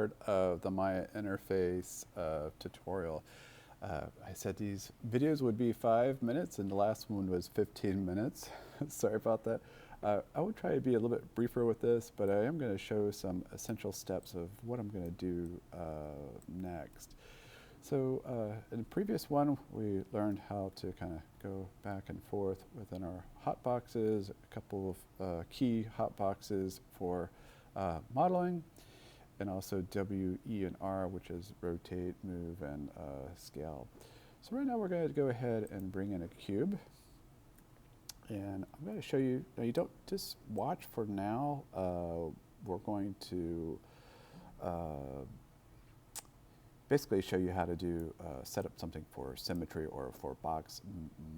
part of the Maya interface tutorial. I said these videos would be 5 minutes and the last one was 15 minutes. Sorry about that. I will try to be a little bit briefer with this, but I am going to show some essential steps of what I'm going to do next. So in the previous one, we learned how to kind of go back and forth within our hotboxes, a couple of key hotboxes for modeling, and also W, E, and R, which is rotate, move, and scale. So right now we're going to go ahead and bring in a cube. And I'm going to show you, now you don't just watch for now. We're going to basically show you how to do set up something for symmetry or for box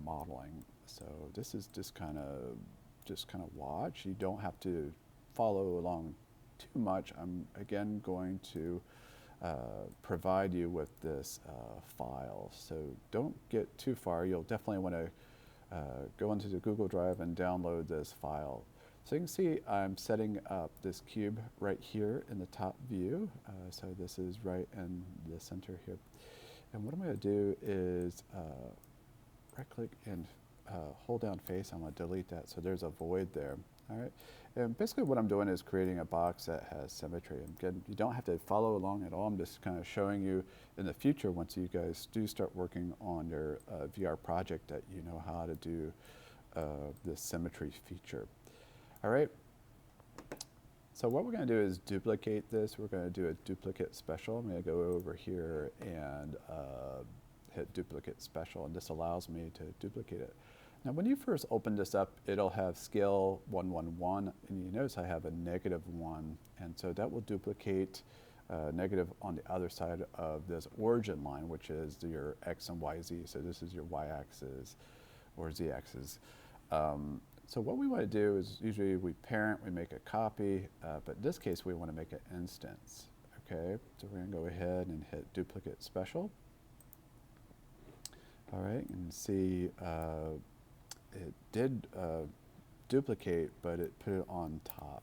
modeling. So this is just kind of watch. You don't have to follow along too much. I'm again going to provide you with this file. So don't get too far. You'll definitely want to go into the Google Drive and download this file. So you can see I'm setting up this cube right here in the top view. So this is right in the center here. And what I'm going to do is right click and hold down face. I'm going to delete that so there's a void there. All right. And basically what I'm doing is creating a box that has symmetry. And again, you don't have to follow along at all. I'm just kind of showing you in the future, once you guys do start working on your VR project, that you know how to do this symmetry feature. All right. So what we're going to do is duplicate this. We're going to do a duplicate special. I'm going to go over here and hit duplicate special, and this allows me to duplicate it. Now when you first open this up, it'll have scale 111, and you notice I have a -1, and so that will duplicate negative on the other side of this origin line, which is your X and Y, Z. So this is your Y axis or Z axis. So what we want to do is usually we parent, we make a copy, but in this case we want to make an instance. Okay, so we're going to go ahead and hit duplicate special. All right, you can see it did duplicate, but it put it on top.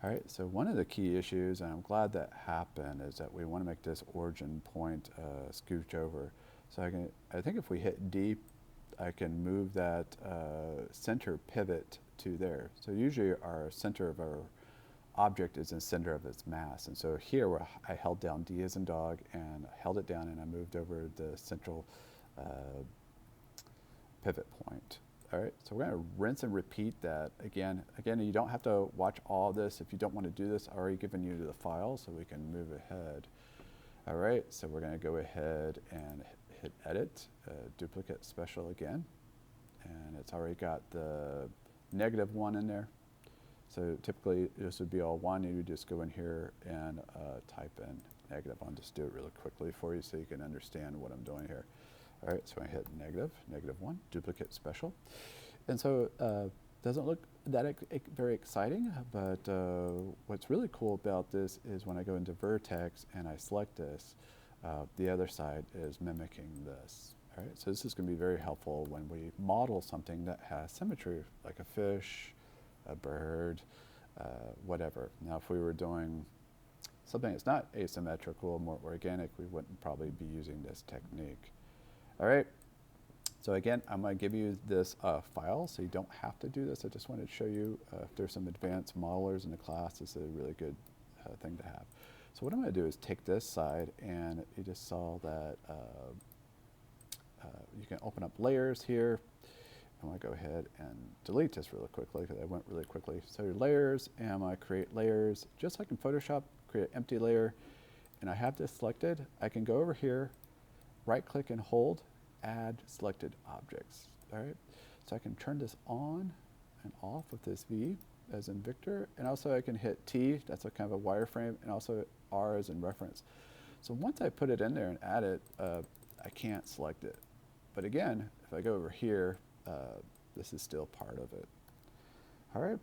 All right, so one of the key issues, and I'm glad that happened, is that we want to make this origin point scooch over. So I think if we hit D, I can move that center pivot to there. So usually our center of our object is in the center of its mass. And so here where I held down D as in dog and held it down, and I moved over the central pivot point. All right, so we're going to rinse and repeat that again. Again, you don't have to watch all this. If you don't want to do this, I've already given you the file so we can move ahead. All right, so we're going to go ahead and hit edit, duplicate special again. And it's already got the -1 in there. So typically this would be all 1. You would just go in here and type in negative. I'll just do it really quickly for you so you can understand what I'm doing here. All right, so I hit -1, duplicate special. And so doesn't look that very exciting, but what's really cool about this is when I go into Vertex and I select this, the other side is mimicking this. All right, so this is going to be very helpful when we model something that has symmetry, like a fish, a bird, whatever. Now, if we were doing something that's not asymmetrical, more organic, we wouldn't probably be using this technique. All right, so again, I'm going to give you this file, so you don't have to do this. I just wanted to show you if there's some advanced modelers in the class, this is a really good thing to have. So what I'm going to do is take this side, and you just saw that you can open up layers here. I'm going to go ahead and delete this really quickly because I went really quickly. So your layers, and I'm going to create layers. Just like in Photoshop, create an empty layer, and I have this selected. I can go over here, right click and hold, add selected objects. All right, so I can turn this on and off with this V as in Victor, and also I can hit T, that's a kind of a wireframe, and also R as in reference. So once I put it in there and add it, I can't select it. But again, if I go over here, this is still part of it. All right,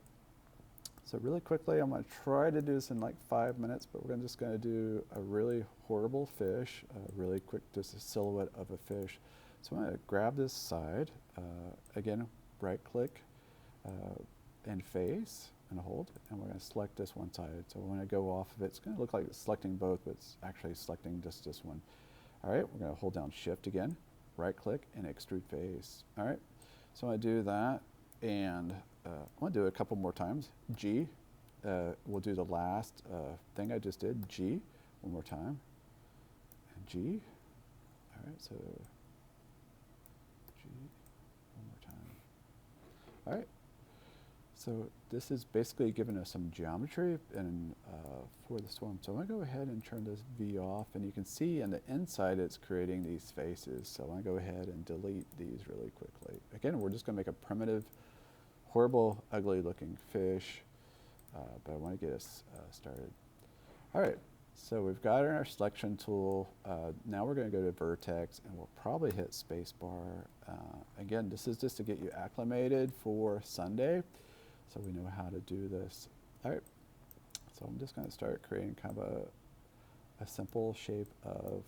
so really quickly, I'm going to try to do this in like 5 minutes, but we're just going to do a really horrible fish, really quick, just a silhouette of a fish. So I'm going to grab this side, again, right click and face, and hold, and we're going to select this one side. So when I go off of it, it's going to look like it's selecting both, but it's actually selecting just this one. All right, we're going to hold down Shift again, right click, and extrude face. All right, so I'm going to do that, and I'm going to do it a couple more times. G, we'll do the last thing I just did, G, one more time, and G. All right, so G, one more time. All right. So this is basically giving us some geometry and for the storm. So I'm going to go ahead and turn this V off, and you can see on the inside it's creating these faces. So I'm going to go ahead and delete these really quickly. Again, we're just going to make a primitive, horrible, ugly looking fish, but I want to get us started. All right, so we've got our selection tool. Now we're going to go to Vertex, and we'll probably hit spacebar. Again, this is just to get you acclimated for Sunday, so we know how to do this. All right, so I'm just going to start creating kind of a simple shape of,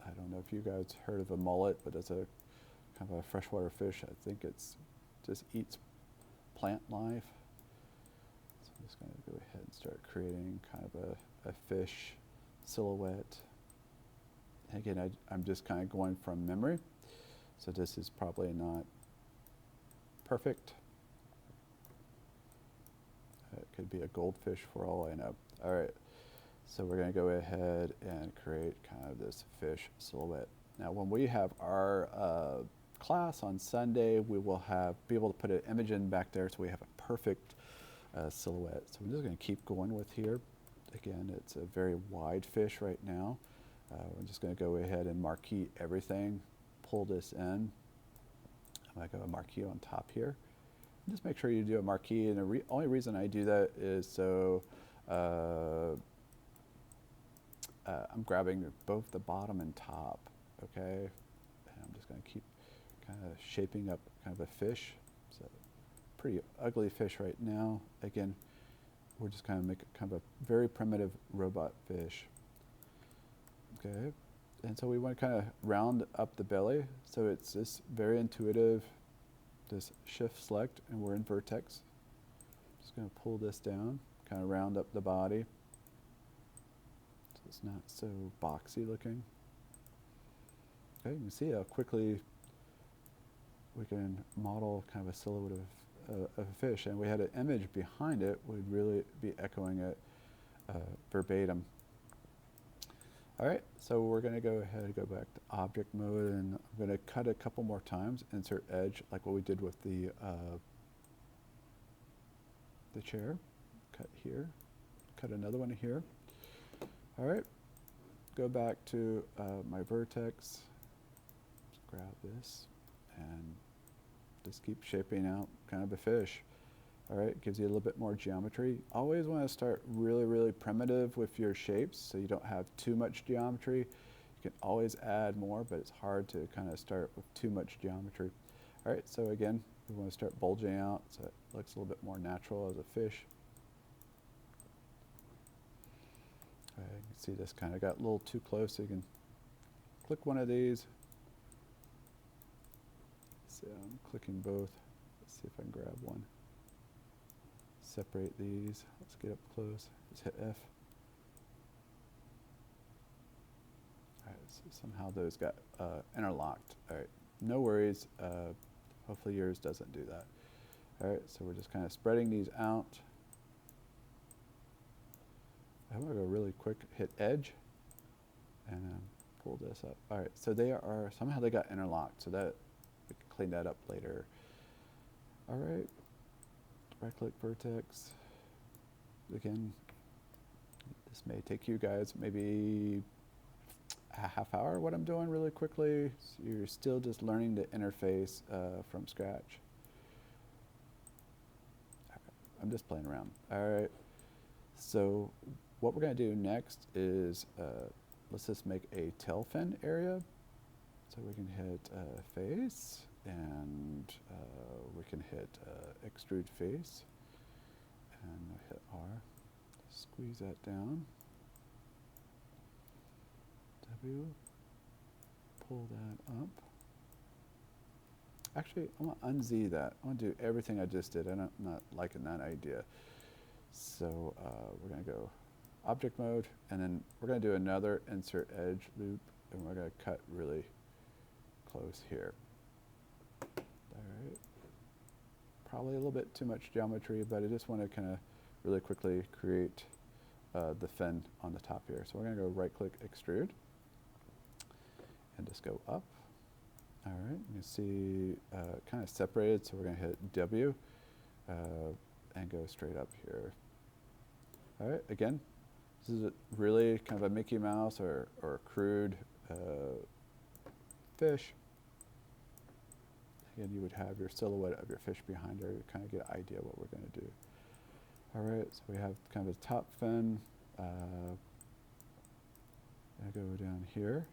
I don't know if you guys heard of a mullet, but it's a kind of a freshwater fish. I think it's just eats plant life. So I'm just going to go ahead and start creating kind of a fish silhouette. And again, I'm just kind of going from memory, so this is probably not perfect. It could be a goldfish for all I know. All right, so we're going to go ahead and create kind of this fish silhouette. Now, when we have our class on Sunday, we will be able to put an image in back there, so we have a perfect silhouette. So I'm just going to keep going with here. Again, it's a very wide fish right now. We're just going to go ahead and marquee everything, pull this in. I'm going to go a marquee on top here. Just make sure you do a marquee, and the only reason I do that is so I'm grabbing both the bottom and top, okay? And I'm just going to keep kind of shaping up kind of a fish. It's a pretty ugly fish right now. Again, we're just kind of making kind of a very primitive robot fish, okay? And so we want to kind of round up the belly, so it's just very intuitive. Just shift select, and we're in Vertex. Just going to pull this down, kind of round up the body, so it's not so boxy looking. Okay, you can see how quickly we can model kind of a silhouette of a fish, and we had an image behind it, we'd really be echoing it verbatim. All right, so we're going to go ahead and go back to object mode, and I'm going to cut a couple more times, insert edge, like what we did with the chair. Cut here, cut another one here. All right, go back to my vertex, just grab this, and just keep shaping out kind of a fish. All right, gives you a little bit more geometry. Always want to start really, really primitive with your shapes so you don't have too much geometry. You can always add more, but it's hard to kind of start with too much geometry. All right, so again, we want to start bulging out so it looks a little bit more natural as a fish. All right, you can see this kind of got a little too close, so you can click one of these. So I'm clicking both. Let's see if I can grab one. Separate these. Let's get up close. Just hit F. All right, so somehow those got interlocked. All right, no worries. Hopefully yours doesn't do that. All right, so we're just kind of spreading these out. I'm going to go really quick, hit edge, and pull this up. All right, so somehow they got interlocked, so that we can clean that up later. All right. Right click vertex. Again, this may take you guys maybe a half hour what I'm doing really quickly. So you're still just learning the interface from scratch. I'm just playing around. All right. So what we're going to do next is let's just make a tail fin area. So we can hit face, and we can hit extrude face, and hit R. Squeeze that down. W. Pull that up. Actually, I want to unz that. I want to do everything I just did. I'm not liking that idea. So we're going to go object mode, and then we're going to do another insert edge loop, and we're going to cut really close here. All right. Probably a little bit too much geometry, but I just want to kind of really quickly create the fin on the top here. So we're going to go right-click extrude, and just go up. All right, you can see kind of separated, so we're going to hit W and go straight up here. All right, again, this is really kind of a Mickey Mouse or crude fish. Again, you would have your silhouette of your fish behind there. You kind of get an idea what we're going to do. All right, so we have kind of a top fin. I go down here.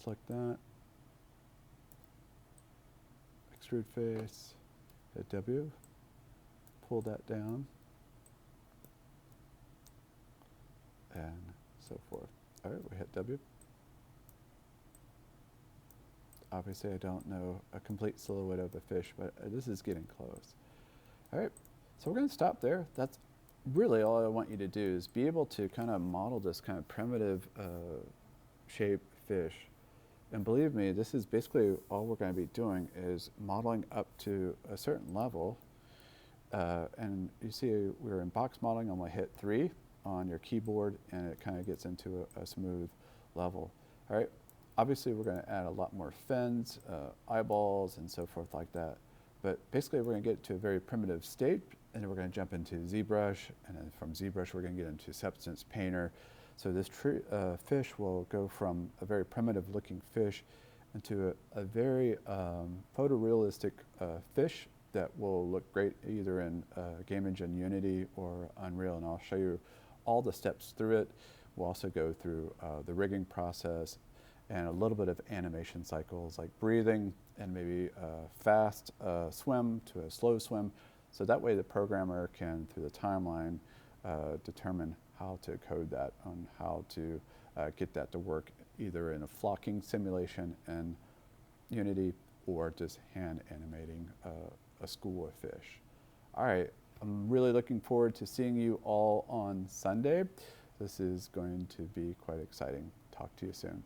Select that. Extrude face. Hit W. Pull that down. And so forth. All right, we hit W. Obviously, I don't know a complete silhouette of the fish, but this is getting close. All right, so we're going to stop there. That's really all I want you to do is be able to kind of model this kind of primitive shape fish. And believe me, this is basically all we're going to be doing is modeling up to a certain level. And you see we're in box modeling. I'm going to hit 3 on your keyboard, and it kind of gets into a smooth level. All right. Obviously, we're going to add a lot more fins, eyeballs, and so forth like that. But basically, we're going to get to a very primitive state, and then we're going to jump into ZBrush, and then from ZBrush, we're going to get into Substance Painter. So this fish will go from a very primitive-looking fish into a very photorealistic fish that will look great either in Game Engine Unity or Unreal, and I'll show you all the steps through it. We'll also go through the rigging process and a little bit of animation cycles like breathing and maybe a fast swim to a slow swim. So that way the programmer can, through the timeline, determine how to code that and how to get that to work either in a flocking simulation in Unity or just hand animating a school of fish. All right, I'm really looking forward to seeing you all on Sunday. This is going to be quite exciting. Talk to you soon.